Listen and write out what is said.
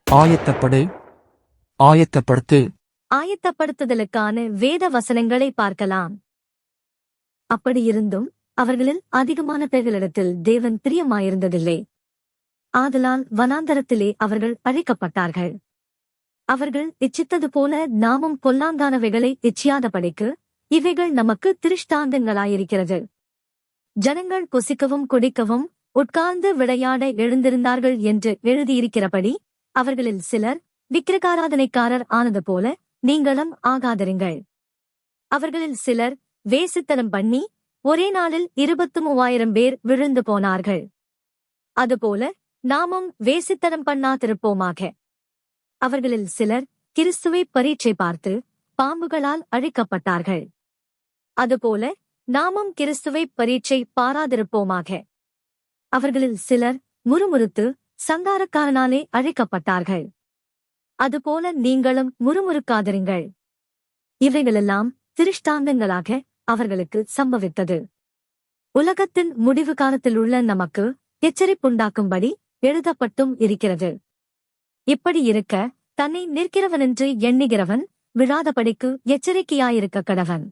ஆயத்தப்படு, ஆயத்தப்படுத்து. ஆயத்தப்படுத்துதலுக்கான வேத வசனங்களை பார்க்கலாம். அப்படியிருந்தும் அவர்களில் அதிகமான பேர்களிடத்தில் தேவன் பிரியமாயிருந்ததில்லை. ஆதலால் வனாந்தரத்திலே அவர்கள் அழிக்கப்பட்டார்கள். அவர்கள் இச்சித்தது போல நாமும் பொல்லாங்கானவைகளை இச்சியாதபடிக்கு இவைகள் நமக்கு திருஷ்டாந்தங்களாயிருக்கிறது. ஜனங்கள் புசிக்கவும் குடிக்கவும் உட்கார்ந்து விளையாட எழுந்திருந்தார்கள் என்று எழுதியிருக்கிறபடி அவர்களில் சிலர் விக்கிரகாராதனைக்காரர் ஆனது போல நீங்களும் ஆகாதிருங்கள். அவர்களில் சிலர் வேசித்தனம் பண்ணி ஒரே நாளில் 23,000 பேர் விழுந்து போனார்கள். அதுபோல நாமும் வேசித்தனம் பண்ணாதிருப்போமாக. அவர்களில் சிலர் கிறிஸ்துவை பரீட்சை பார்த்து பாம்புகளால் அழிக்கப்பட்டார்கள். அதுபோல நாமும் கிறிஸ்துவை பரீட்சை பாராதிருப்போமாக. அவர்களில் சிலர் முறுமுறுத்து சங்காரக்காரனாலே அழிக்கப்பட்டார்கள். அதுபோல நீங்களும் முறுமுறுக்காதிருங்கள். இவைகளெல்லாம் திருஷ்டாந்தங்களாக அவர்களுக்கு சம்பவித்தது. உலகத்தின் முடிவு காலத்தில் உள்ள நமக்கு எச்சரிப்புண்டாக்கும்படி எழுதப்பட்டும் இருக்கிறது. இப்படி இருக்க தன்னை நிற்கிறவனென்று எண்ணுகிறவன் விழாதபடிக்கு எச்சரிக்கையாயிருக்க கடவன்.